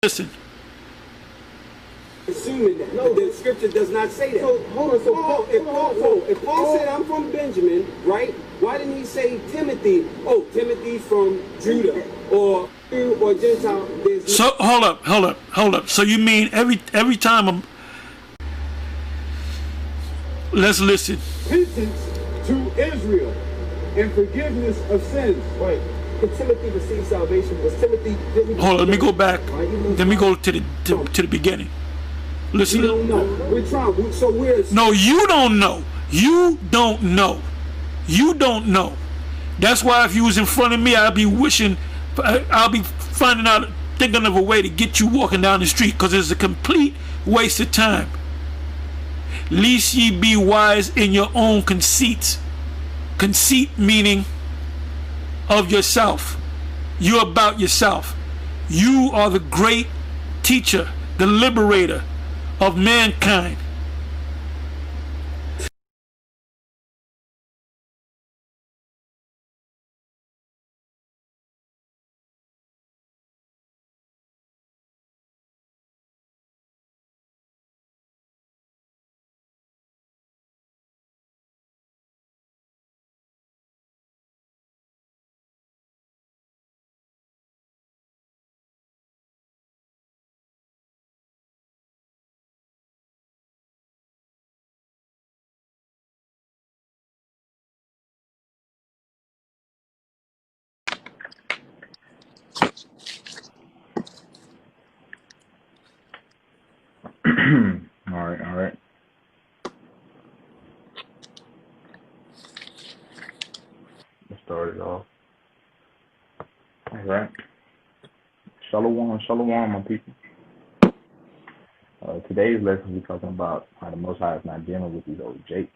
Listen. Assuming that. No, the scripture does not say that. So hold on. So if Paul said I'm from Benjamin, right? Why didn't he say Timothy? Oh, Timothy's from Judah or Gentile? So hold up. So you mean every time let's listen. Repentance to Israel and forgiveness of sins. Right. Did Timothy receive salvation? Was Timothy? Hold on. Let me go back. Let me go to the beginning. Listen. We don't know. We're trying. So we're. No, you don't know. You don't know. You don't know. That's why if you was in front of me, I'll be wishing, I'll be finding out, thinking of a way to get you walking down the street, because it's a complete waste of time. Lest ye be wise in your own conceits. Conceit meaning of yourself. You're about yourself. You are the great teacher, the liberator of mankind. All right. Let's start it off. All right. Shalom, my people. Today's lesson we're talking about how the Most High is not dealing with these old jakes.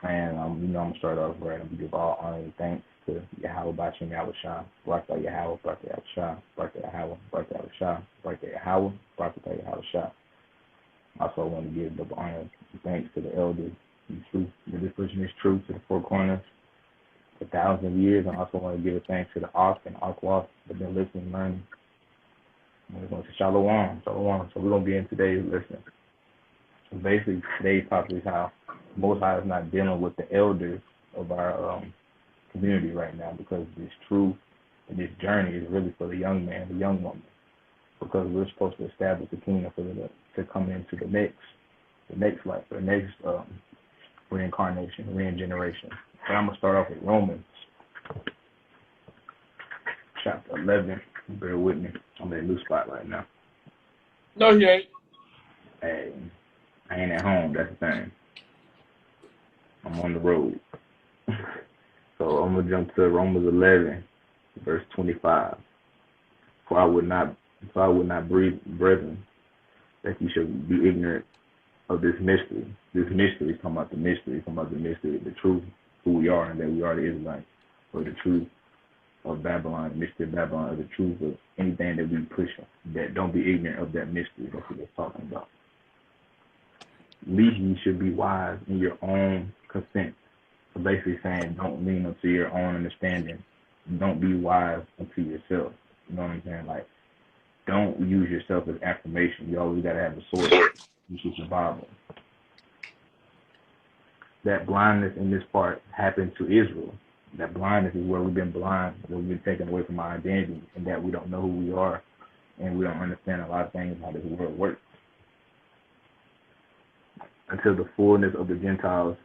And I'm gonna start off right. I'm gonna give all honor and thanks to Yahweh Bashim Yahweh Shah, Barakah Yahweh, Barakah Yahweh Shah, Barakah Yahweh, Barakah Yahweh Shah, Barakah Yahweh, Barakah Yahweh Shah. Also, I want to give double honor and thanks to the elders. This person is true to the four corners for thousands of years. I also want to give a thanks to the Ark and Arkwaf that have been listening and learning. And we're going to Shalom. So we're going to be in today's lesson. So basically, today's topic is how Most High is not dealing with the elders of our community right now, because this truth and this journey is really for the young man, the young woman, because we're supposed to establish the kingdom for them to come into the next life, the next reincarnation, regeneration. And I'm going to start off with Romans chapter 11. Bear with me. I'm in a new spot right now. No, you ain't. Hey, I ain't at home. That's the thing. I'm on the road. So I'm going to jump to Romans 11, verse 25. For I would not breathe, brethren, that you should be ignorant of this mystery. This mystery is talking about the mystery, the truth, who we are, and that we are the Israelites, or the truth of Babylon, the mystery of Babylon, or the truth of anything that we push. That don't be ignorant of that mystery. That's what they're talking about. Least you should be wise in your own consent. So basically saying, don't lean unto your own understanding. Don't be wise unto yourself. You know what I'm saying? Like, don't use yourself as affirmation. You always got to have a source, which is the Bible. That blindness in this part happened to Israel. That blindness is where we've been blind, where we've been taken away from our identity, and that we don't know who we are, and we don't understand a lot of things, how this world works. Until the fullness of the Gentiles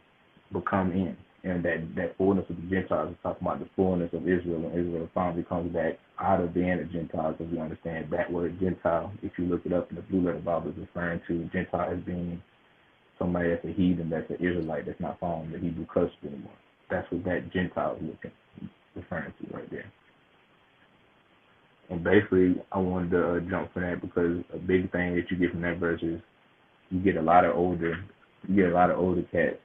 become in. And that fullness of the Gentiles is talking about the fullness of Israel, and Israel finally comes back out of being a Gentile, because we understand that word Gentile, if you look it up in the Blue Letter Bible, is referring to Gentile as being somebody that's a heathen, that's an Israelite, that's not following the Hebrew custom anymore. That's what that Gentile is referring to right there. And basically, I wanted to jump from that, because a big thing that you get from that verse is you get a lot of older cats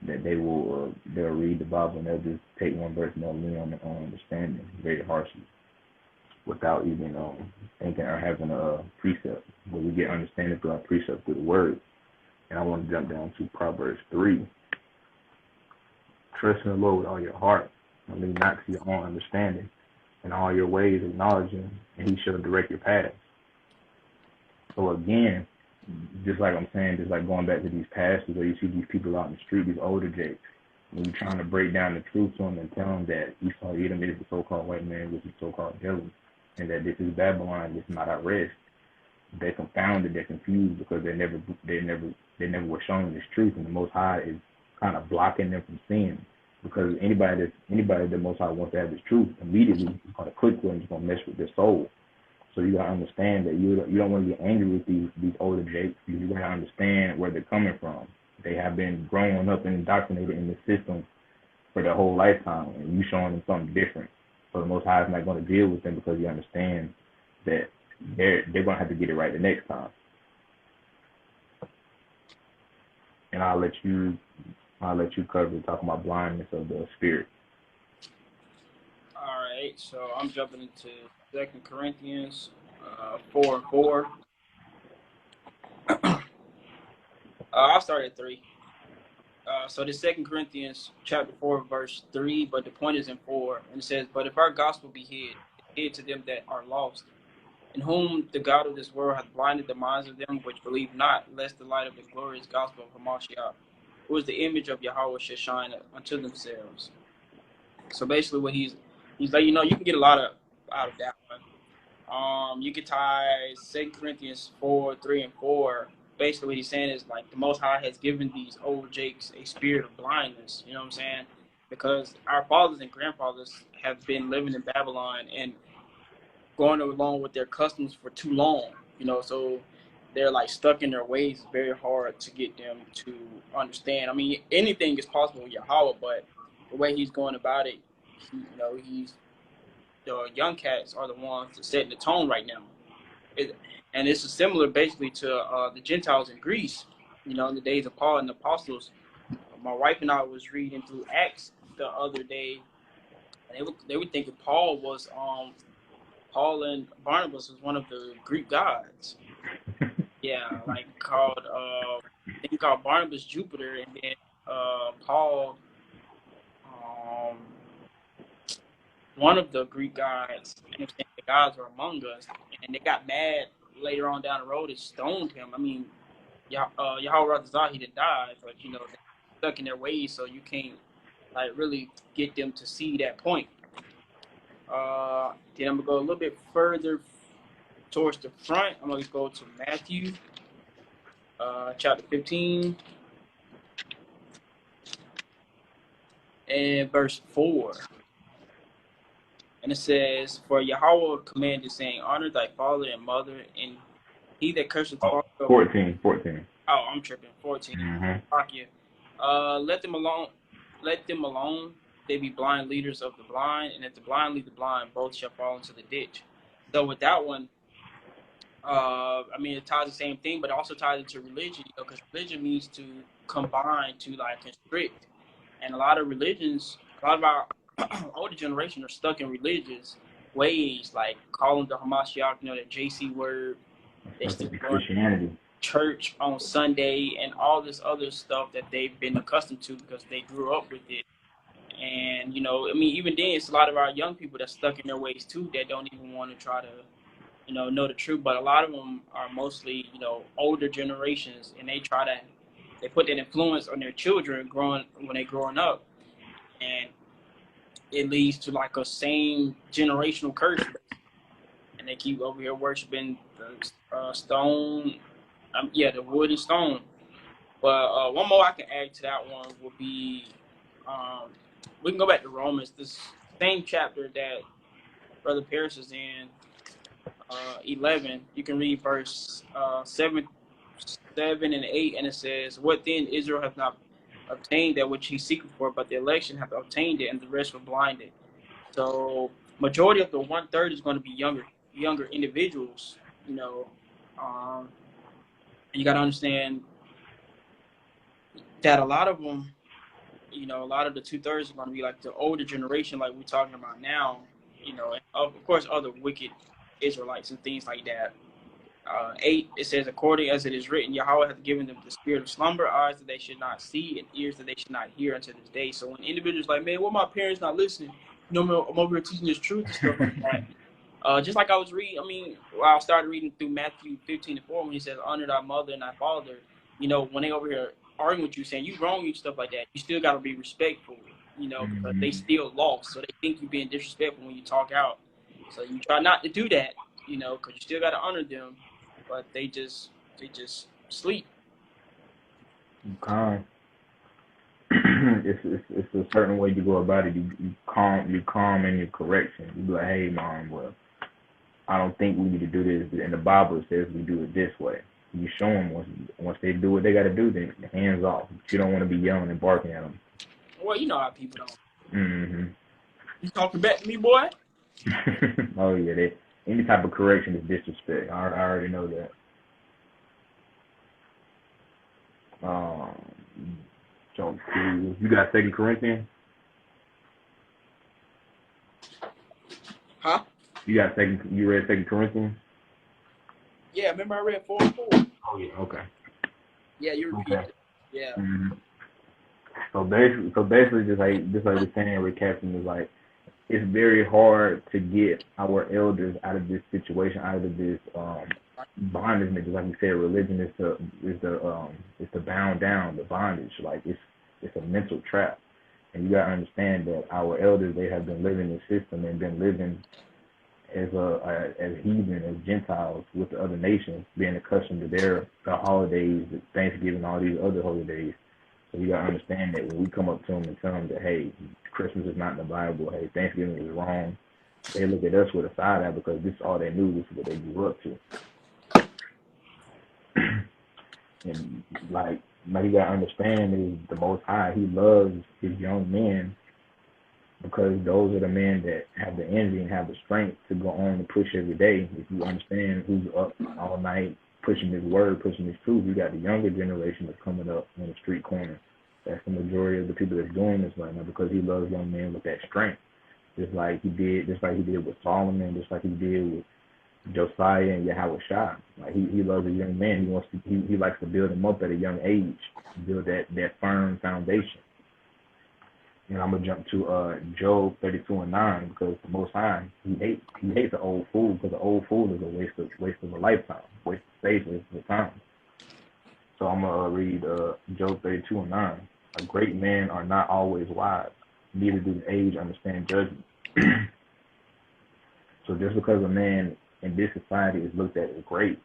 that they'll read the Bible and they'll just take one verse and they'll lean on their own understanding very harshly, without even thinking or having a precept. But we get understanding through our precept, through the word. And I want to jump down to Proverbs 3. Trust in the Lord with all your heart, and lean not to your own understanding. In all your ways acknowledge him, and he shall direct your paths. So again, just like I'm saying, just like going back to these pastors, or you see these people out in the street, these older jakes, when you're trying to break down the truth to them and tell them that Esau Edom is the so-called white man, which is so-called devil, and that this is Babylon, this is not our rest, they're confounded, they're confused because they never were shown this truth, and the Most High is kind of blocking them from seeing. Because anybody that the Most High wants to have this truth, immediately is going to click with and it's going to mess with their soul. So you got to understand that you don't want to get angry with these older jakes. You got to understand where they're coming from. They have been growing up and indoctrinated in this system for their whole lifetime, and you showing them something different. So the Most High is not going to deal with them because you understand that they're going to have to get it right the next time. And I'll let you cover talking about blindness of the spirit. All right, so I'm jumping into 2 Corinthians 4:4. I'll start at 3. So the 2 Corinthians chapter 4 verse 3, but the point is in 4, and it says, "But if our gospel be hid to them that are lost, in whom the God of this world hath blinded the minds of them which believe not, lest the light of the glorious gospel of Hamashiach, who is the image of Yahweh, should shine unto themselves." So basically, what he's like, you can get a lot out of that one. You could tie 2 Corinthians 4:3 and 4. Basically, what he's saying is like the Most High has given these old jakes a spirit of blindness. You know what I'm saying? Because our fathers and grandfathers have been living in Babylon and going along with their customs for too long. So they're like stuck in their ways. It's very hard to get them to understand. I mean, anything is possible with Yahweh, but the way he's going about it, he's the young cats are the ones that setting the tone right now. And this is similar basically to the Gentiles in Greece, in the days of Paul and the apostles. My wife and I was reading through Acts the other day, and they were thinking Paul and Barnabas was one of the Greek gods. Yeah, like called Barnabas Jupiter, and then Paul, one of the Greek gods. And the gods are among us, and they got mad later on down the road and stoned him. I mean, Yahweh Razah, he didn't die, but they're stuck in their ways, so you can't like really get them to see that point. Then I'm gonna go a little bit further towards the front. I'm gonna go to Matthew, chapter 15, and verse 4. And it says, "For Yahweh commanded, saying, Honor thy father and mother, and he that curseth father." 14. Oh, I'm tripping. 14. Mm-hmm. Let them alone. They be blind leaders of the blind, and if the blind lead the blind, both shall fall into the ditch. So with that one, it ties the same thing, but it also ties into religion, because religion means to combine, to like constrict. And a lot of our older generation are stuck in religious ways, like calling the Hamashiach, the JC word. They still Christianity. Church on Sunday and all this other stuff that they've been accustomed to because they grew up with it. And, even then, it's a lot of our young people that's stuck in their ways too, that don't even want to try to, know the truth. But a lot of them are mostly, older generations, and they put that influence on their children when they're growing up. And it leads to like a same generational curse. And they keep over here worshiping the stone, the wood and stone. But one more I can add to that one would be, we can go back to Romans, this same chapter that Brother Paris is in, 11. You can read verse 7 and 8, and it says, "What then? Israel hath not obtained that which he seeketh for, but the election hath obtained it, and the rest were blinded." So majority of the 1/3 is going to be younger individuals. You got to understand that a lot of them, a lot of the 2/3 are going to be like the older generation, like we're talking about now, and of course other wicked Israelites and things like that. 8, it says, "According as it is written, Yahweh hath given them the spirit of slumber, eyes that they should not see, and ears that they should not hear unto this day." So when individuals like, man, well, my parents not listening, You know, I'm over here teaching this truth and stuff like that. Just like I was reading, I started reading through Matthew 15:4 when he says, honor thy mother and thy father. You know, when they over here arguing with you, saying you wrong and stuff like that, you still got to be respectful, you know, because they still lost. So they think you're being disrespectful when you talk out. So you try not to do that, you know, because you still got to honor them, but they just sleep. Calm. It's a certain way you go about it. You calm in your correction. You be like, hey, mom, well, I don't think we need to do this. And the Bible says we do it this way. You show them once they do what they got to do, then hands off. But you don't want to be yelling and barking at them. Well, you know how people don't. Mm-hmm. You talking back to me, boy? Oh yeah, any type of correction is disrespect. I already know that. So you got 2 Corinthians? Huh? You read 2 Corinthians? Yeah, remember I read 4:4. Oh yeah, okay. Yeah, you repeated it. Yeah. Mm-hmm. So basically, just like we're saying, recapping is like it's very hard to get our elders out of this situation, out of this bondage. Just like we said, religion is the bound down, the bondage. Like it's a mental trap, and you gotta understand that our elders, they have been living this system and been living as heathen, as Gentiles with the other nations, being accustomed to their holidays, Thanksgiving, all these other holidays. So you gotta understand that when we come up to them and tell them that, hey, Christmas is not in the Bible, hey, Thanksgiving is wrong, they look at us with a side eye because this is all they knew, this is what they grew up to. And like you gotta understand is the Most High, He loves His young men because those are the men that have the energy and have the strength to go on and push every day. If you understand who's up all night pushing His word, pushing His truth, you got the younger generation that's coming up on the street corner. That's the majority of the people that's doing this right now because He loves young men with that strength. Just like He did with Solomon, just like He did with Josiah and Yahweh Shah. Like he loves a young man. He likes to build him up at a young age, build that firm foundation. And I'm gonna jump to Job 32:9 because the Most High, he hates an old fool because an old fool is a waste of a lifetime, waste of space, waste of time. So I'm gonna read Job 32:9. A great man are not always wise, neither do the age understand judgment. So just because a man in this society is looked at as great,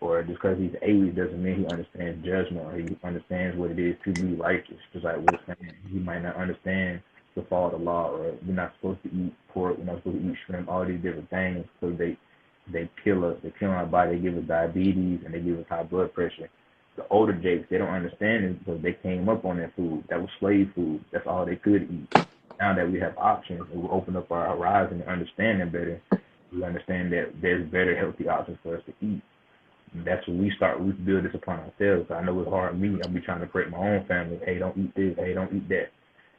or just because he's aged doesn't mean he understands judgment or he understands what it is to be righteous. Just like we're saying, he might not understand the fall of the law, or we're not supposed to eat pork, we're not supposed to eat shrimp, all these different things, because they kill us, they kill our body, they give us diabetes, and they give us high blood pressure. The older jakes, they don't understand it because they came up on that food. That was slave food. That's all they could eat. Now that we have options and we open up our horizon and understand them better, we understand that there's better healthy options for us to eat. And that's when we build this upon ourselves. I know it's hard me. I'll be trying to correct my own family. Hey, don't eat this. Hey, don't eat that.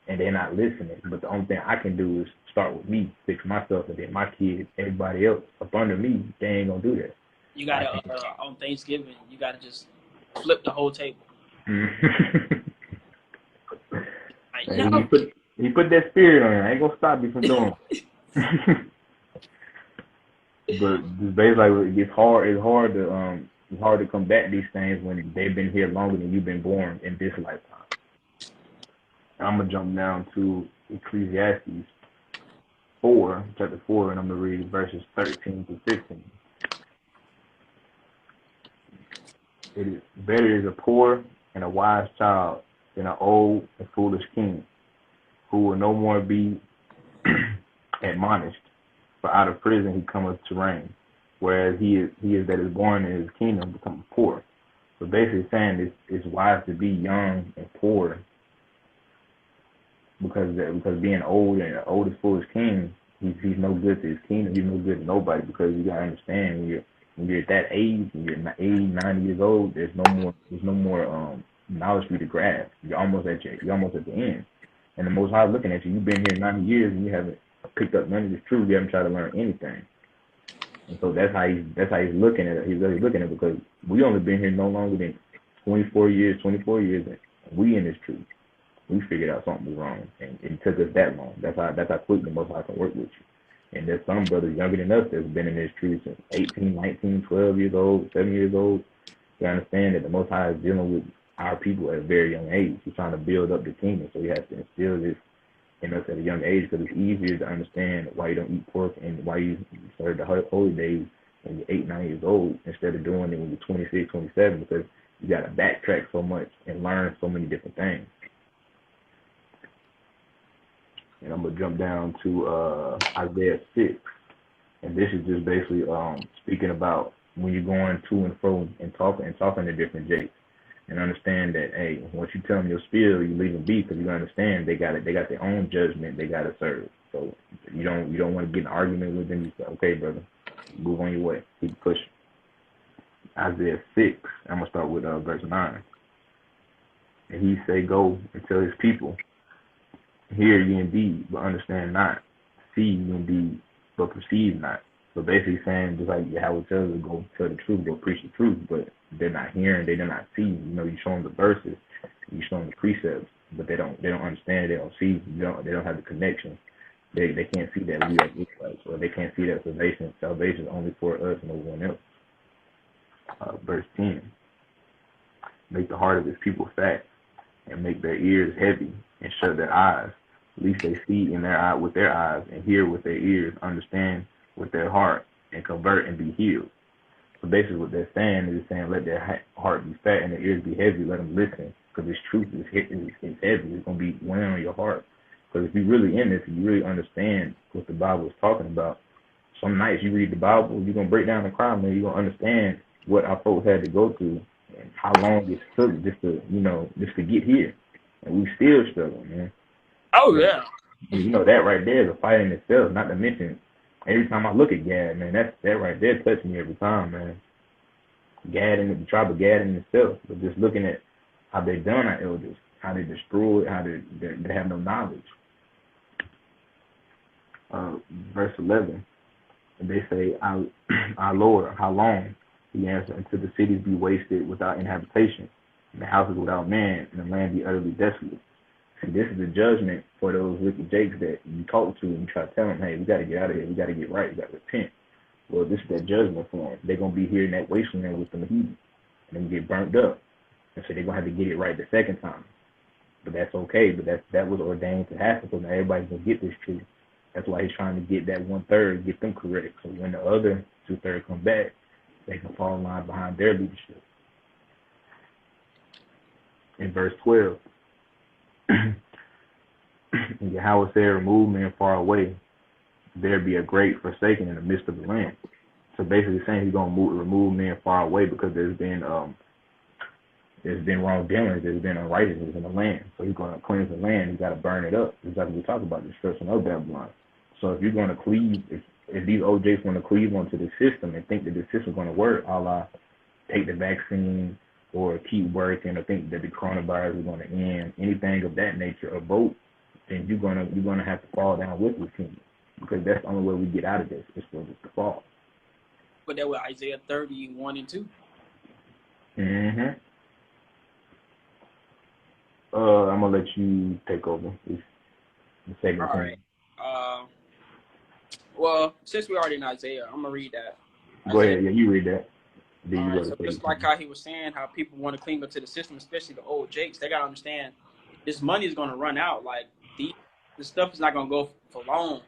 And they're not listening. But the only thing I can do is start with me, fix myself, and then my kids, everybody else up under me, they ain't gonna do that. You gotta on Thanksgiving, you gotta just flip the whole table. He put that spirit on you. I ain't gonna stop you from doing it. But just basically, it's hard to combat these things when they've been here longer than you've been born in this lifetime. I'm gonna jump down to Ecclesiastes chapter 4, and I'm gonna read verses 13 to 15. It is better is a poor and a wise child than an old and foolish king, who will no more be admonished. For out of prison he cometh to reign, whereas he is that is born in his kingdom become poor. So basically saying it's wise to be young and poor because being old and the oldest foolish king, he's no good to his kingdom. He's no good to nobody because you gotta understand when you're at that age, when you're 80, 90 years old, there's no more knowledge for you to grasp. You're almost at the end. And the Most High looking at you. You've been here 90 years and you haven't picked up none of this truth. You haven't tried to learn anything. And so that's how he's looking at it. He's really looking at it because we only been here no longer than 24 years, and we in this truth. We figured out something was wrong, and it took us that long. That's how quick the Most High can work with you. And there's some brothers younger than us that's been in this truth since 18, 19, 12 years old, 7 years old. You understand that the Most High is dealing with our people at a very young age. He's trying to build up the kingdom, so he has to instill this in us at a young age, because it's easier to understand why you don't eat pork and why you serve the holy days when you're 8, 9 years old instead of doing it when you're 26, 27, because you got to backtrack so much and learn so many different things. And I'm going to jump down to Isaiah 6. And this is just basically speaking about when you're going to and fro and talking to different jakes. And understand that, hey, once you tell them your spiel, you leave them be, because you understand they got their own judgment they got to serve. So you don't want to get in an argument with them. You say, okay, brother, move on your way, keep pushing. Isaiah 6, I'm gonna start with verse 9. And he say, go and tell his people, hear ye indeed, but understand not. See ye indeed, but perceive not. So basically saying, just like Yahweh tells us, go tell the truth, go preach the truth, but they're not hearing, they do not see. You know, you show them the verses, you show them the precepts, but they don't understand, they don't see, they don't have the connection. They can't see that we are Israelites, or they can't see that salvation is only for us and no one else. Verse 10, make the heart of his people fat, and make their ears heavy, and shut their eyes, lest they see in their eye with their eyes, and hear with their ears, understand with their heart, and convert and be healed. So basically what they're saying is saying, let their heart be fat and their ears be heavy, let them listen, because this truth is heavy, it's going to be weighing on your heart. Because if you're really in this, if you really understand what the Bible is talking about, some nights you read the Bible, you're going to break down and cry, man. You're going to understand what our folks had to go through and how long it took just to get here. And we still struggle, man. Oh, yeah. You know, that right there is a fight in itself, not to mention, every time I look at Gad, man, that right there touches me every time, man. Gad and the tribe of Gad in itself, but just looking at how they done our elders, how they destroyed, how they have no knowledge. Verse 11, and they say, our Lord, how long? He answered, until the cities be wasted without inhabitation, and the houses without man, and the land be utterly desolate. See, this is the judgment for those wicked jakes that you talk to and you try to tell them, hey, we got to get out of here, we got to get right, we got to repent. Well, this is that judgment for them. They're going to be here in that wasteland with them heathen, and they're going to get burnt up. And so they're going to have to get it right the second time. But that's okay, but that was ordained to happen, so now everybody's going to get this truth. That's why he's trying to get that 1/3, get them correct, so when the other 2/3 come back, they can fall in line behind their leadership. In verse 12, and Yahweh said, remove men far away, there be a great forsaking in the midst of the land. So basically saying he's going to remove men far away because there's been wrongdoing, there's been unrighteousness in the land. So he's going to cleanse the land, he's got to burn it up. Just like we talk about the destruction of Babylon. So if you're going to cleave, if these OJs want to cleave onto the system and think that the system's going to work, a la take the vaccine or keep working or think that the coronavirus is going to end, anything of that nature, or vote, then you're gonna have to fall down with this kingdom, because that's the only way we get out of this is for this to fall. But that was Isaiah 31 and 2. Mm-hmm. I'm gonna let you take over this segment. All right. Well, since we're already in Isaiah, I'm gonna read that. Go ahead. Yeah, you read that. Right, so just like how he was saying, how people want to cling up to the system, especially the old jakes, they gotta understand this money is gonna run out. Like the stuff is not gonna go for long.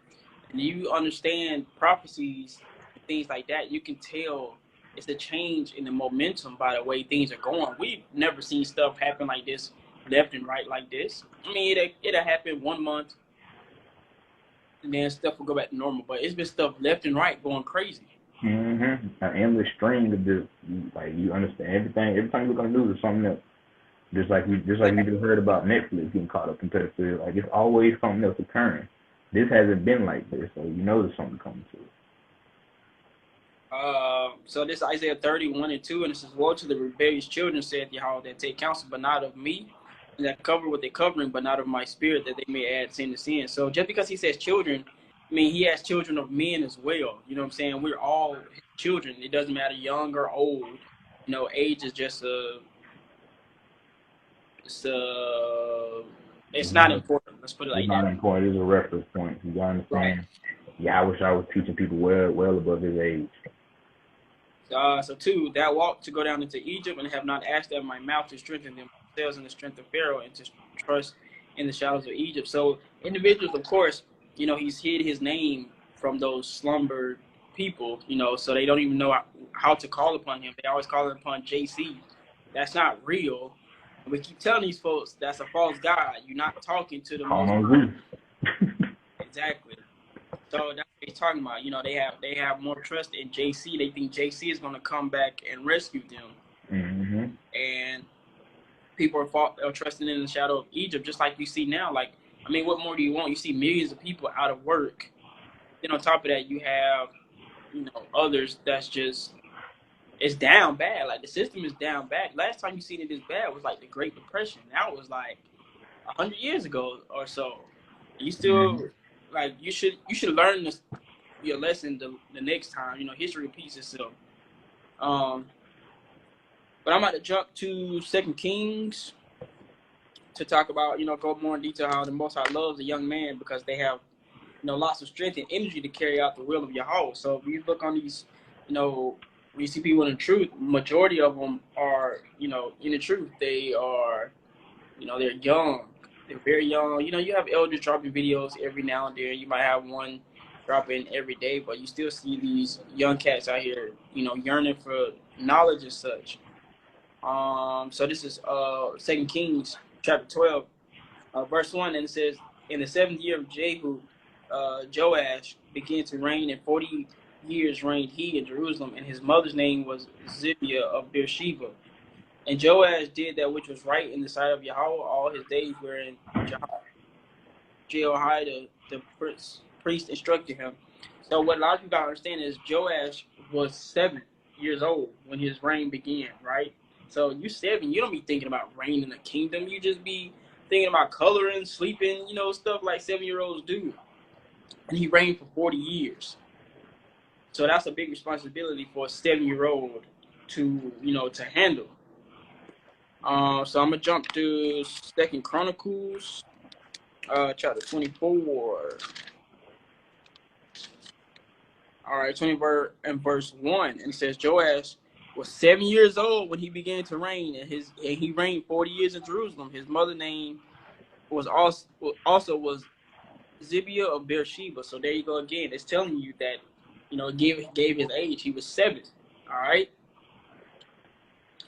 And you understand prophecies and things like that, you can tell it's a change in the momentum by the way things are going. We've never seen stuff happen like this, left and right like this. I mean, it'll happen 1 month, and then stuff will go back to normal. But it's been stuff left and right going crazy. Mm-hmm. An endless string of this, like you understand everything. Every time you look on the news, there's something else. Just like you just heard about Netflix getting caught up in pedophilia. Like it's always something else occurring. This hasn't been like this, so you know there's something coming to it. So this is Isaiah 31 and 2, and it says, woe to the rebellious children, saith Yahweh, that take counsel, but not of me, and that cover what they're covering, but not of my spirit, that they may add sin to sin. So just because he says children, I mean, he has children of men as well. You know what I'm saying? We're all children. It doesn't matter young or old. You know, age is just It's not important. Let's put it It's like not that. important. It's a reference point. You gotta Right. understand. Yeah, I wish I was teaching people well above his age. So 2, that walk to go down into Egypt and have not asked at my mouth to strengthen themselves in the strength of Pharaoh and to trust in the shadows of Egypt. So individuals, of course, he's hid his name from those slumbered people, so they don't even know how to call upon him. They always call upon JC. That's not real. And we keep telling these folks that's a false god. You're not talking to the Calling Most on High. Zeus. Exactly. So that's what he's talking about. They have more trust in JC. They think JC is going to come back and rescue them. Mm-hmm. And people are trusting in the shadow of Egypt, just like you see now. Like, I mean, what more do you want? You see millions of people out of work. Then on top of that, you have, others that's just, it's down bad. Like, the system is down bad. Last time you seen it this bad was like the Great Depression. Now it was like 100 years ago or so. You still, like, you should learn this, your lesson the next time. History repeats itself. But I'm about to jump to 2 Kings to talk about, go more in detail how the Most High loves a young man because they have, lots of strength and energy to carry out the will of Yahweh. So if you look on these, when you see people in the truth, majority of them are, in the truth. They are, they're young. They're very young. You have elders dropping videos every now and then. You might have one dropping every day, but you still see these young cats out here, yearning for knowledge and such. So this is 2 Kings chapter 12, verse 1, and it says, in the 7th year of Jehu, Joash began to reign, and 40 years reigned he in Jerusalem, and his mother's name was Zibiah of Beersheba. And Joash did that which was right in the sight of Yahweh all his days, wherein Jehoiada the priest instructed him. So what a lot of people gotta understand is Joash was 7 years old when his reign began, right? So you 7, you don't be thinking about reigning a kingdom. You just be thinking about coloring, sleeping, stuff like 7-year-olds do. And he reigned for 40 years. So that's a big responsibility for a 7-year-old to, to handle. So I'm gonna jump to 2 Chronicles, chapter 24. All right, 20 and verse 1, and it says Joash was 7 years old when he began to reign, and he reigned 40 years in Jerusalem. His mother's name was also Zibiah of Beersheba. So there you go again. It's telling you that, gave his age. He was 7. All right.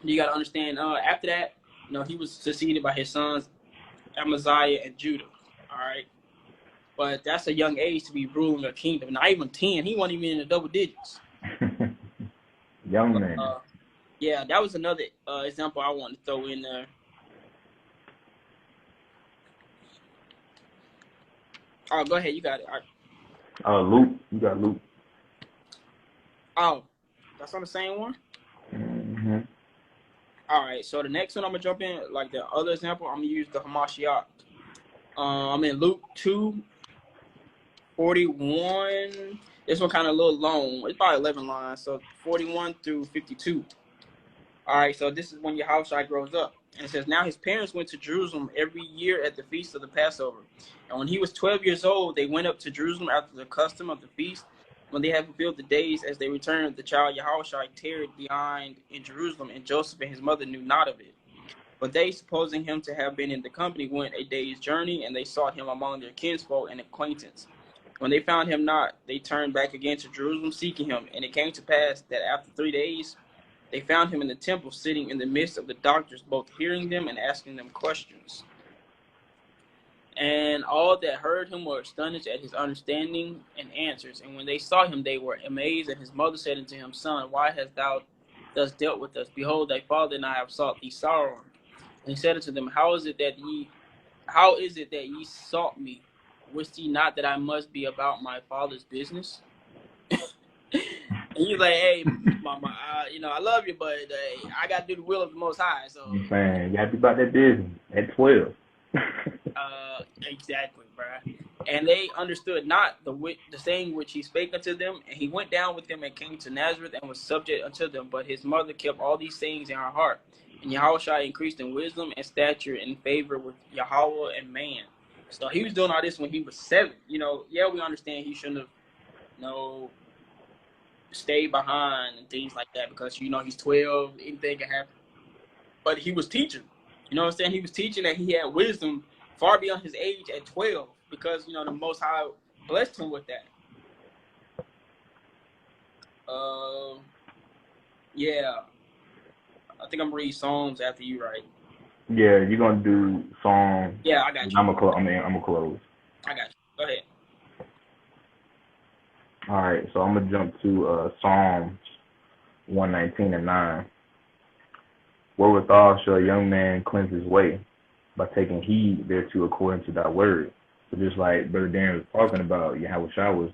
You got to understand. After that, he was succeeded by his sons Amaziah and Judah. All right. But that's a young age to be ruling a kingdom. Not even 10. He wasn't even in the double digits. Young man. Yeah, that was another example I wanted to throw in there. Oh, go ahead. You got it. Luke. You got Luke. Oh, that's on the same one? Mm-hmm. All right. So the next one I'm going to jump in, like the other example, I'm going to use the Hamashiach. I'm in Luke 2:41. This one kind of a little long. It's about 11 lines. So 41 through 52. All right. So this is when Yahushua grows up. And it says, now his parents went to Jerusalem every year at the feast of the Passover. And when he was 12 years old, they went up to Jerusalem after the custom of the feast. When they had fulfilled the days as they returned, the child Yahushua tarried behind in Jerusalem, and Joseph and his mother knew not of it. But they, supposing him to have been in the company, went a day's journey, and they sought him among their kinsfolk and acquaintance. When they found him not, they turned back again to Jerusalem, seeking him. And it came to pass that after 3 days, they found him in the temple, sitting in the midst of the doctors, both hearing them and asking them questions. And all that heard him were astonished at his understanding and answers. And when they saw him, they were amazed. And his mother said unto him, Son, why hast thou thus dealt with us? Behold, thy father and I have sought thee sorrow. And he said unto them, How is it that ye sought me? Wist ye not that I must be about my father's business? And he's like, hey, mama, I love you, but I got to do the will of the Most High. So I'm saying, you have to be about that business at 12. Exactly, bruh. And they understood not the saying which he spake unto them. And he went down with them and came to Nazareth and was subject unto them. But his mother kept all these things in her heart. And Yahushua increased in wisdom and stature and favor with Yahweh and man. So he was doing all this when he was 7. Yeah, we understand he shouldn't have, stayed behind and things like that because, he's 12, anything can happen. But he was teaching. You know what I'm saying? He was teaching that he had wisdom far beyond his age at 12 because, the Most High blessed him with that. Yeah. I think I'm going to read Psalms after you, right? Yeah, you're gonna do Psalms. Yeah, I got you. I'm gonna close. I got you. Go ahead. All right, so I'm gonna jump to Psalms 119 and 9. Wherewithal shall a young man cleanse his way, by taking heed thereto according to thy word. So just like Brother Darren was talking about, Yahushua was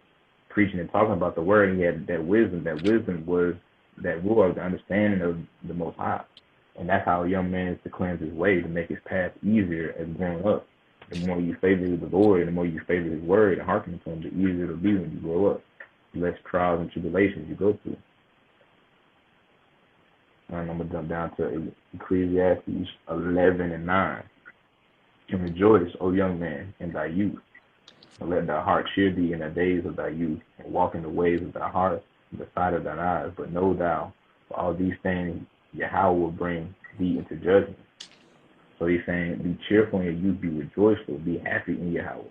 preaching and talking about the word, and he had that wisdom. That wisdom was that rule, the understanding of the Most High. And that's how a young man is to cleanse his way, to make his path easier as growing up. The more you favor the Lord, and the more you favor his word and hearken to him, the easier it'll be when you grow up. The less trials and tribulations you go through. And I'm going to jump down to Ecclesiastes 11 and 9. And rejoice, O young man, in thy youth, and let thy heart cheer thee in the days of thy youth, and walk in the ways of thy heart, in the sight of thine eyes. But know thou, for all these things Yahweh will bring thee into judgment. So he's saying, be cheerful in your youth, be rejoiceful, be happy in Yahweh.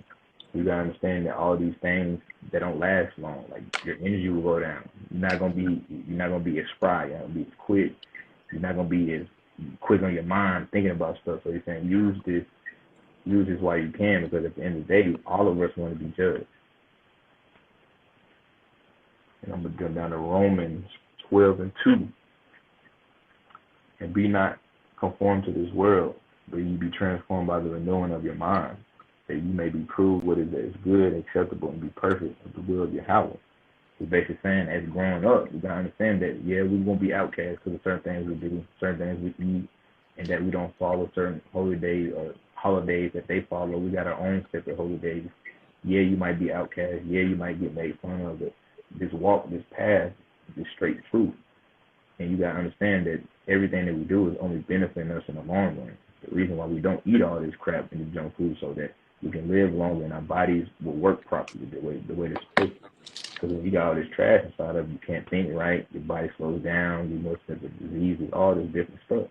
You gotta understand that all these things, they don't last long. Like, your energy will go down. You're not gonna be as spry. You're not gonna be as quick. You're not gonna be as quick on your mind thinking about stuff. So he's saying, use this while you can, because at the end of the day, all of us want to be judged. And I'm gonna jump down to Romans 12 and 2. And be not conformed to this world, but ye be transformed by the renewing of your mind, that you may be proved what is good, acceptable, and be perfect of the will of Yahweh. He's basically saying, as growing up, you gotta understand that, yeah, we won't be outcasts because of certain things we do, certain things we eat, and that we don't follow certain holy days or holidays that they follow. We got our own separate holy days. Yeah, you might be outcast. Yeah, you might get made fun of, but this walk, this path, is straight truth. And you gotta understand that everything that we do is only benefiting us in the long run. The reason why we don't eat all this crap and the junk food, so that we can live longer and our bodies will work properly the way they're supposed to. Because if you got all this trash inside of you, you can't think right, your body slows down, you're more sensitive to diseases, all this different stuff.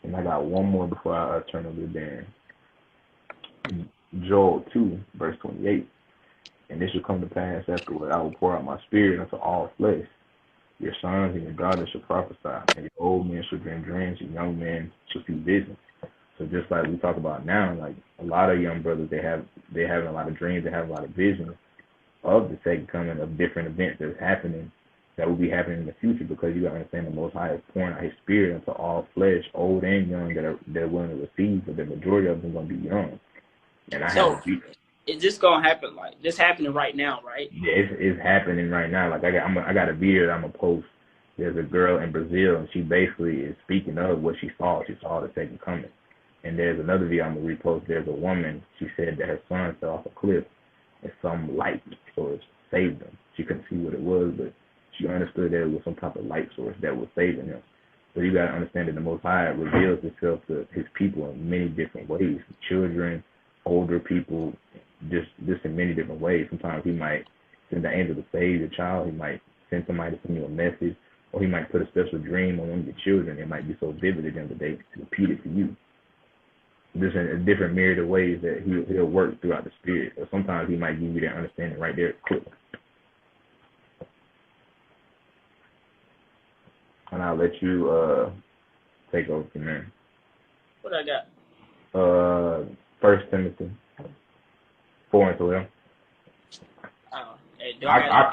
And I got one more before I turn over to Dan. Joel 2, verse 28. And this shall come to pass afterward, I will pour out my spirit unto all flesh. Your sons and your daughters shall prophesy, and your old men shall dream dreams, and young men shall see visions. So just like we talk about now, like a lot of young brothers, they have a lot of dreams, they have a lot of visions of the second coming, of different events that's happening, that will be happening in the future, because you got to understand the Most High is pouring out his spirit into all flesh, old and young, that are willing to receive, but the majority of them are going to be young. And is this gonna happen? Like, this happening right now, right? Yeah, it's happening right now. Like, I got a video that I'm gonna post. There's a girl in Brazil, and she basically is speaking of what she saw. She saw the second coming. And there's another video I'm gonna repost. There's a woman. She said that her son fell off a cliff, and some light source saved him. She couldn't see what it was, but she understood that it was some type of light source that was saving him. So you gotta understand that the Most High reveals himself to his people in many different ways. Children, older people, just in many different ways. Sometimes he might send the angel to save the child. He might send somebody to send you a message, or he might put a special dream on one of your children. It might be so vivid to them that they repeat it to you. Just in a different myriad of ways that he'll work throughout the spirit. Or sometimes he might give you that understanding right there, quick. And I'll let you take over from there. What I got? 1 Timothy 4 and 12. Hey, I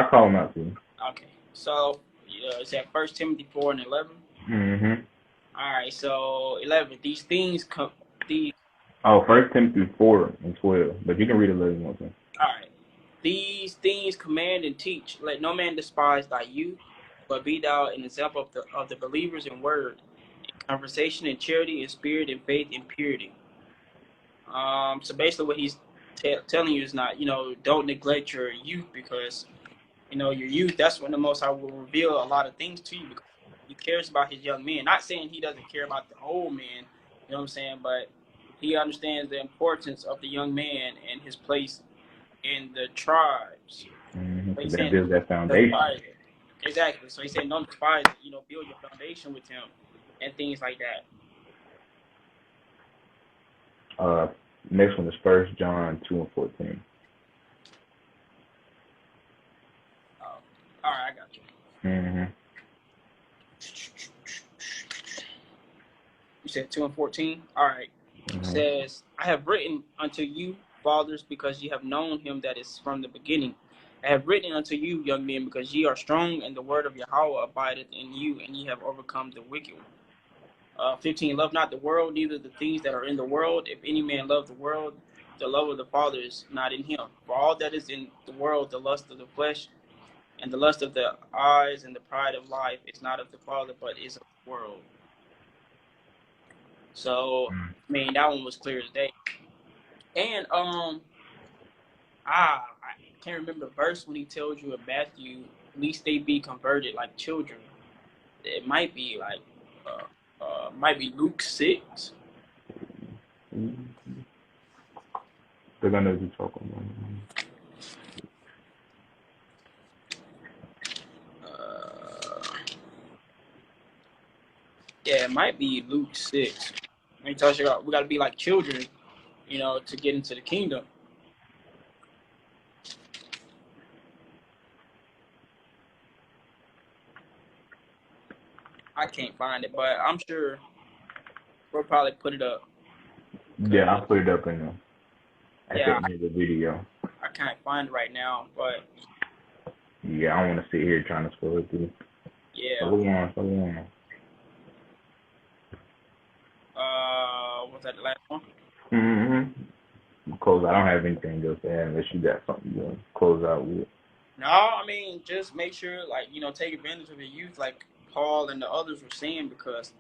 call him out to you. Okay, so it's at 1 Timothy 4 and 11. Mm-hmm. All right, so 11. These things come. 1 Timothy 4 and 12. But you can read 11 more time. All right. These things command and teach. Let no man despise thy youth, but be thou an example of the believers in word, in conversation, in charity, in spirit, in faith, in purity. So basically, what he's telling you is not, don't neglect your youth, because your youth, that's when the Most High will reveal a lot of things to you. He cares about his young men. Not saying he doesn't care about the old men, you know what I'm saying, but he understands the importance of the young man and his place in the tribes. So Because he's that saying, builds that don't foundation. despise it. Exactly. So he's saying, don't despise it. You know, build your foundation with him and things like that. Next one is 1 John 2:14. All right, I got you. Mm-hmm. You said 2 and 14. All right. It says, I have written unto you, fathers, because ye have known him that is from the beginning. I have written unto you, young men, because ye are strong, and the word of Yahweh abideth in you, and ye have overcome the wicked one. 15, love not the world, neither the things that are in the world. If any man love the world, the love of the Father is not in him. For all that is in the world, the lust of the flesh, and the lust of the eyes, and the pride of life, is not of the Father, but is of the world. So, I mean, that one was clear as day. And I can't remember the verse when he tells you in Matthew, least they be converted like children. It might be like, might be Luke 6. They're gonna be talking about. Yeah, it might be Luke 6. And he tells you we got to be like children, you know, to get into the kingdom. I can't find it, but I'm sure we'll probably put it up. Yeah, I'll put it up in at Yeah, the end of the video. I can't find it right now, but Yeah, I don't want to sit here trying to scroll through. yeah. So on. Was that the last one? Close. I don't have anything else to add unless you got something you want to close out with. No, I mean, just make sure, like, you know, take advantage of your youth, like Paul and the others were saying, because,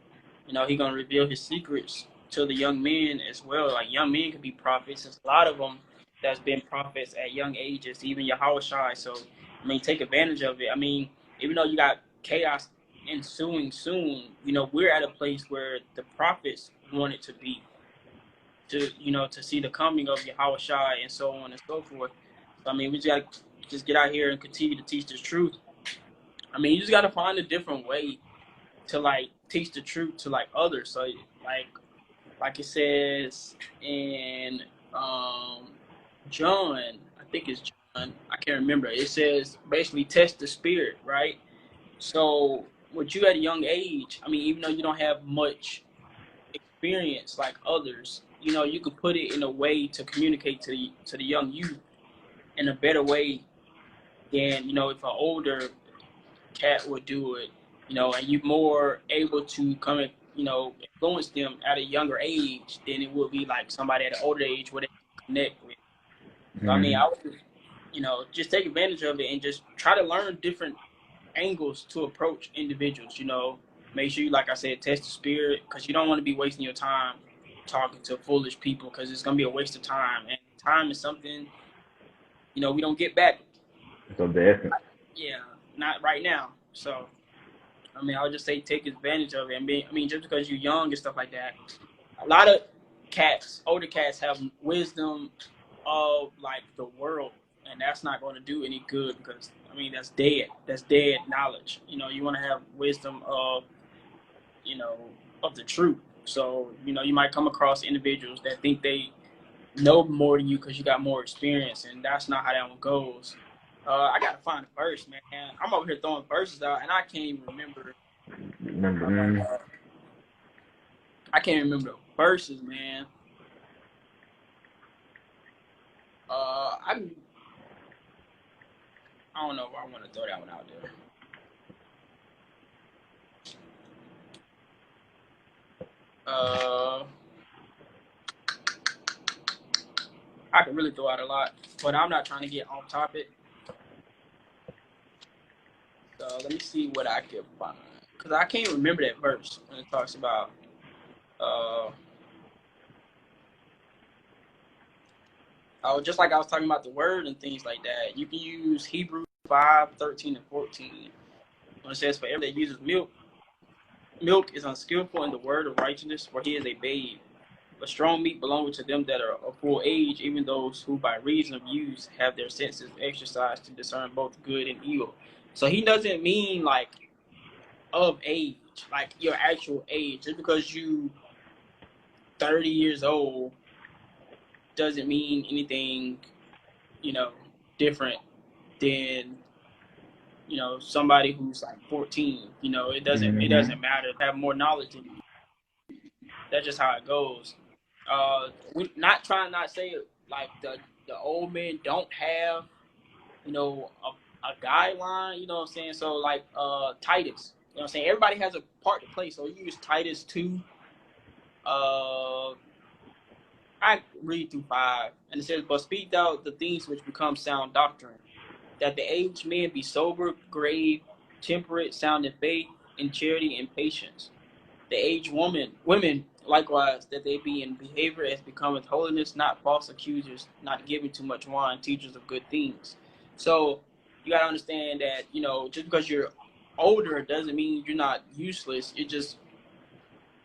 you know, he's going to reveal his secrets to the young men as well. Like, young men can be prophets. There's a lot of them that's been prophets at young ages, even Yahushua. So, I mean, take advantage of it. I mean, even though you got chaos ensuing soon, you know, we're at a place where the prophets want it to be, to, you know, to see the coming of Yahushua and so on and so forth. So, I mean, we just got to just get out here and continue to teach the truth. I mean, you just got to find a different way to, like, teach the truth to, like, others. So, like it says in John, I think it's John, I can't remember. It says basically test the spirit, right? So, with you at a young age, I mean, even though you don't have much experience like others, you know, you could put it in a way to communicate to the young youth in a better way than, you know, if an older cat would do it, you know, and you more able to come and, you know, influence them at a younger age than it would be like somebody at an older age where they can connect with. So, I mean, I would, you know, just take advantage of it and just try to learn different angles to approach individuals, you know. Make sure you, like I said, test the spirit, because you don't want to be wasting your time talking to foolish people, because it's going to be a waste of time. And time is something, you know, we don't get back. So the essence. Yeah, not right now. So, I mean, I would just say take advantage of it. I mean, just because you're young and stuff like that, a lot of cats, older cats, have wisdom of, like, the world, and that's not going to do any good, because, I mean, that's dead. That's dead knowledge. You know, you want to have wisdom of, you know, of the truth. So, you know, you might come across individuals that think they know more than you because you got more experience, and that's not how that one goes. I gotta find a verse, man. I'm over here throwing verses out, and I can't even remember. I can't remember the verses, man. I don't know if I want to throw that one out there. I could really throw out a lot, but I'm not trying to get off topic. So let me see what I can find, because I can't remember that verse when it talks about just like I was talking about the word and things like that. You can use Hebrews 5:13 and 14 when it says, for everyone that uses milk milk is unskillful in the word of righteousness, for he is a babe. But strong meat belongeth to them that are of full age, even those who by reason of use have their senses exercised to discern both good and evil. So he doesn't mean like of age, like your actual age. Just because you 30 years old doesn't mean anything, different than somebody who's like 14. It doesn't matter. They have more knowledge than you. That's just how it goes. We not trying not say like the old men don't have a guideline. You know what I'm saying? So like Titus. You know what I'm saying? Everybody has a part to play. So you use Titus 2. I read through 5, and it says, "But speak thou the things which become sound doctrine, that the aged men be sober, grave, temperate, sound in faith, in charity, and patience. The aged women likewise, that they be in behavior as becometh holiness, not false accusers, not giving too much wine, teachers of good things." So you gotta understand that just because you're older doesn't mean you're not useless.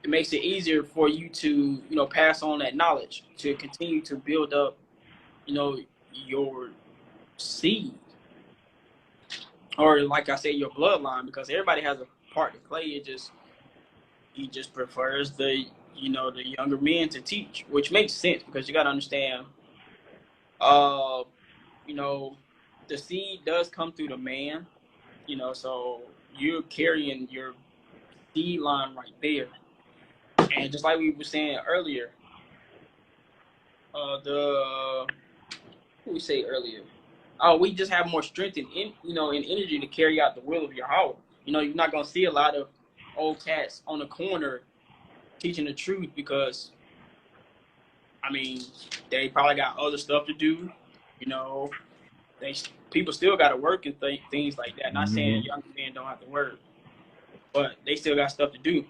It makes it easier for you to pass on that knowledge to continue to build up your seed, or like I said, your bloodline, because everybody has a part to play. He just prefers the younger men to teach, which makes sense because you got to understand, uh, you know, the seed does come through the man, so you're carrying your seed line right there, and just like we were saying earlier, what we say earlier, we just have more strength and in energy to carry out the will of Yahweh. You're not gonna see a lot of old cats on the corner teaching the truth because, I mean, they probably got other stuff to do. People still got to work and things like that. Not saying young men don't have to work, but they still got stuff to do.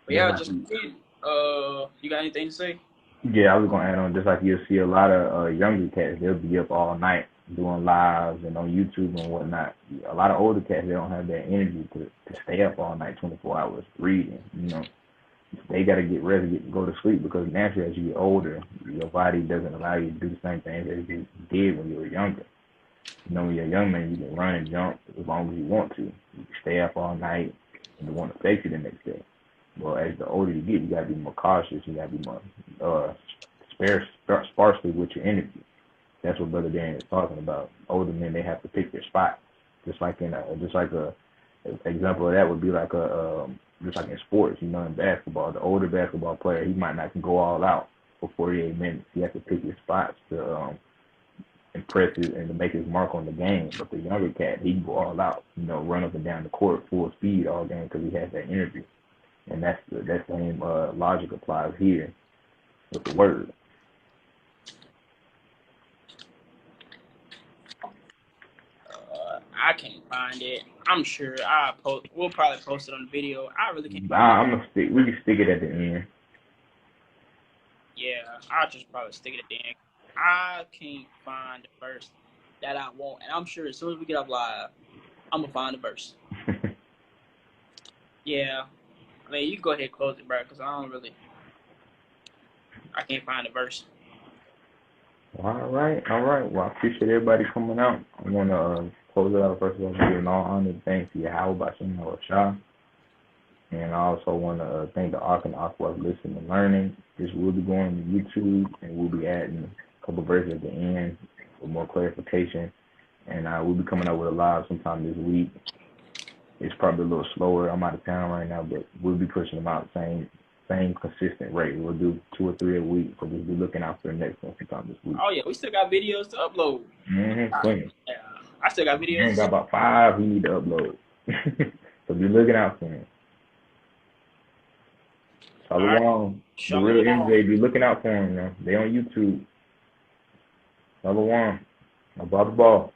But yeah, just you got anything to say? Yeah, I was gonna add on, just like you'll see a lot of younger cats, they'll be up all night doing lives and on YouTube and whatnot. A lot of older cats, they don't have that energy to stay up all night, 24 hours reading. They got to get ready to go to sleep because naturally, as you get older, your body doesn't allow you to do the same things as you did when you were younger. When you're a young man, you can run and jump as long as you want to. You can stay up all night and it won't affect you the next day. Well, as the older you get, you got to be more cautious. You got to be more sparsely with your energy. That's what Brother Dan is talking about. Older men, they have to pick their spot. Just like a example of that would be like just like in sports, in basketball. The older basketball player, he might not go all out for 48 minutes. He has to pick his spots to impress his and to make his mark on the game. But the younger cat, he can go all out, run up and down the court full speed all game because he has that energy. And that same logic applies here with the word. I can't find it. I'm sure we'll probably post it on the video. I really can't find it. We can stick it at the end. Yeah, I'll just probably stick it at the end. I can't find the verse that I want, and I'm sure as soon as we get up live, I'm gonna find the verse. Yeah, I mean, you can go ahead and close it, bro, because I can't find the verse. All right. Well, I appreciate everybody coming out. I want to close it out first of all, giving all honor and thanks to Yahweh Bashem Shah. And I also want to thank the Ark and Aqua for listening and learning. This will be going to YouTube, and we'll be adding a couple verses at the end for more clarification. And we'll be coming up with a live sometime this week. It's probably a little slower. I'm out of town right now, but we'll be pushing them out same consistent rate. We'll do 2 or 3 a week, so we'll be looking out for the next one sometime this week. Oh yeah, we still got videos to upload. Yeah, I still got videos. We got about 5 we need to upload. So be looking out for them. Shalom. The real MJ, be looking out for them, man. They on YouTube. Shalom. About the ball.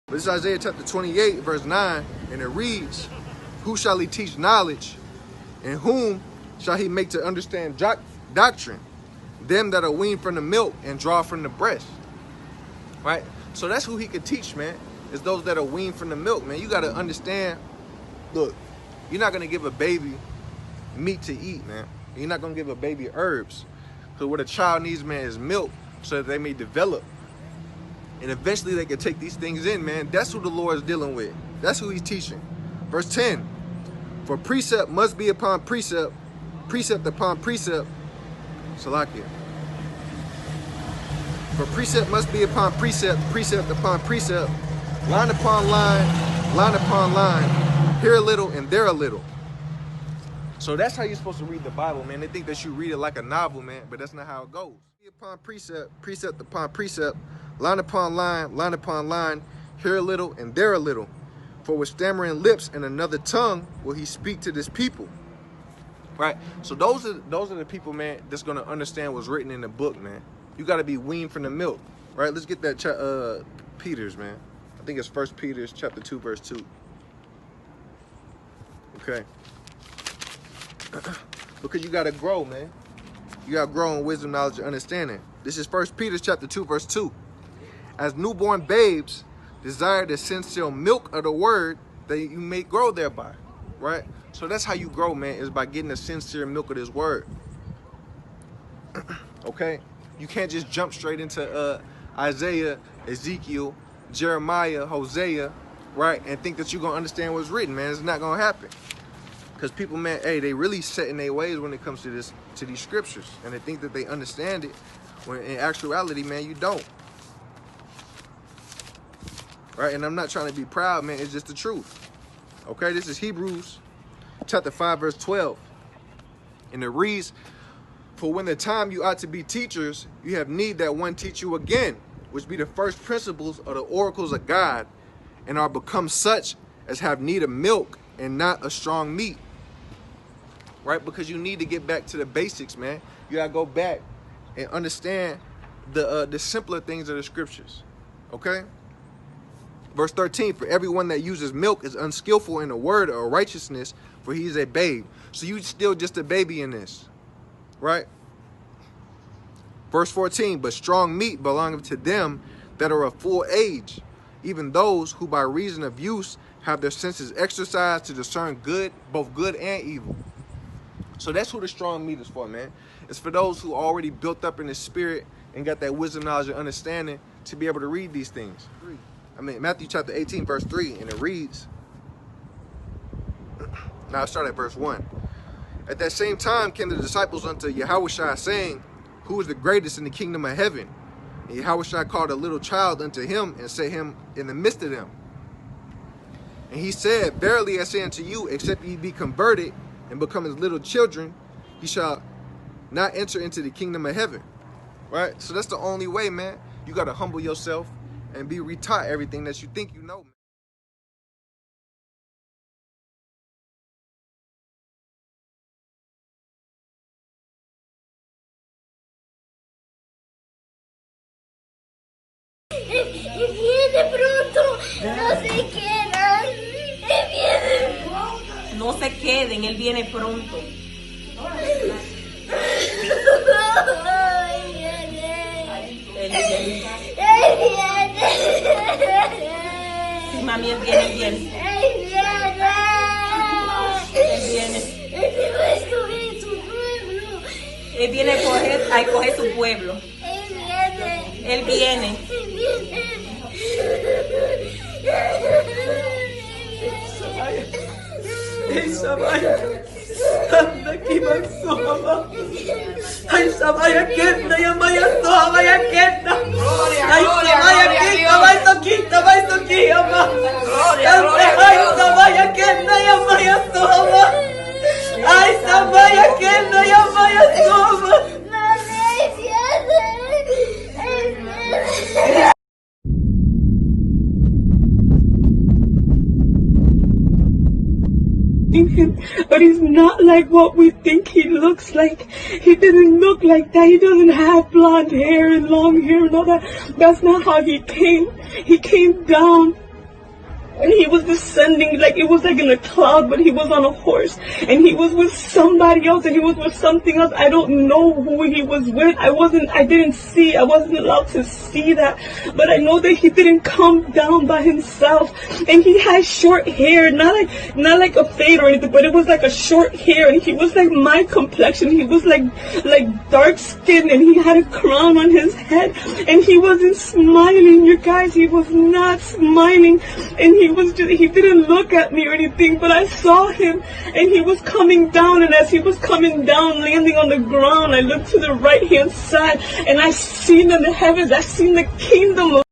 This is Isaiah chapter 28, verse 9, and it reads, "Who shall he teach knowledge? And whom shall he make to understand doctrine, them that are weaned from the milk and draw from the breast. Right? So that's who he could teach, man. Is those that are weaned from the milk, man. You got to understand, look, you're not going to give a baby meat to eat, man. You're not going to give a baby herbs. Because what a child needs, man, is milk so that they may develop. And eventually they can take these things in, man. That's who the Lord is dealing with. That's who he's teaching. Verse 10, for precept must be upon precept, precept upon precept. Salakia. For precept must be upon precept, precept upon precept, line upon line upon line, here a little and there a little. So that's how you're supposed to read the Bible, man. They think that you read it like a novel, man, but that's not how it goes. Upon precept, precept upon precept, line upon line, here a little and there a little. For with stammering lips and another tongue will he speak to this people. Right? So those are the people, man, that's going to understand what's written in the book, man. You got to be weaned from the milk. Right? Let's get that Peter's, man. I think it's 1 Peter chapter 2, verse 2. Okay. Because you got to grow, man. You got to grow in wisdom, knowledge, and understanding. This is 1 Peter chapter 2, verse 2. As newborn babes, desire the sincere milk of the word that you may grow thereby. Right? So that's how you grow, man, is by getting the sincere milk of this word. Okay? You can't just jump straight into Isaiah, Ezekiel, Jeremiah, Hosea, right? And think that you're going to understand what's written, man. It's not going to happen. Because people, man, hey, they really set in their ways when it comes to these scriptures. And they think that they understand it, when in actuality, man, you don't. Right? And I'm not trying to be proud, man. It's just the truth. Okay? This is Hebrews chapter 5, verse 12. And it reads, for when the time you ought to be teachers, you have need that one teach you again, which be the first principles of the oracles of God, and are become such as have need of milk and not a strong meat. Right? Because you need to get back to the basics, man. You gotta go back and understand the simpler things of the scriptures. Okay? Verse 13, for everyone that uses milk is unskillful in the word of righteousness, for he is a babe. So you still just a baby in this. Right? Verse 14, but strong meat belongeth to them that are of full age, even those who by reason of use have their senses exercised to discern good, both good and evil. So that's who the strong meat is for, man. It's for those who are already built up in the spirit and got that wisdom, knowledge, and understanding to be able to read these things. Matthew chapter 18, verse 3, and it reads, now I start at verse 1. At that same time came the disciples unto Yahushua, saying, who is the greatest in the kingdom of heaven? And Yahushua called a little child unto him and set him in the midst of them. And he said, verily I say unto you, except ye be converted and become as little children, ye shall not enter into the kingdom of heaven. Right? So that's the only way, man. You got to humble yourself and be retaught everything that you think you know. Viene pronto, no se quedan, viene pronto. No se queden, él viene pronto. Él viene. Sí, mami, él viene. Él viene. Él viene a coger su pueblo. Él viene. Him, but he's not like what we think he looks like. He doesn't look like that. He doesn't have blonde hair and long hair and all that. That's not how he came. He came down And he was descending, like it was like in a cloud, but he was on a horse. And he was with somebody else, and he was with something else. I don't know who he was with. I wasn't allowed to see that. But I know that he didn't come down by himself. And he had short hair, not like a fade or anything, but it was like a short hair. And he was like my complexion. He was like dark skinned, and he had a crown on his head. And he wasn't smiling, you guys. He was not smiling. And he didn't look at me or anything, but I saw him, and he was coming down, and as he was coming down, landing on the ground, I looked to the right hand side, and I seen in the heavens, I seen the kingdom of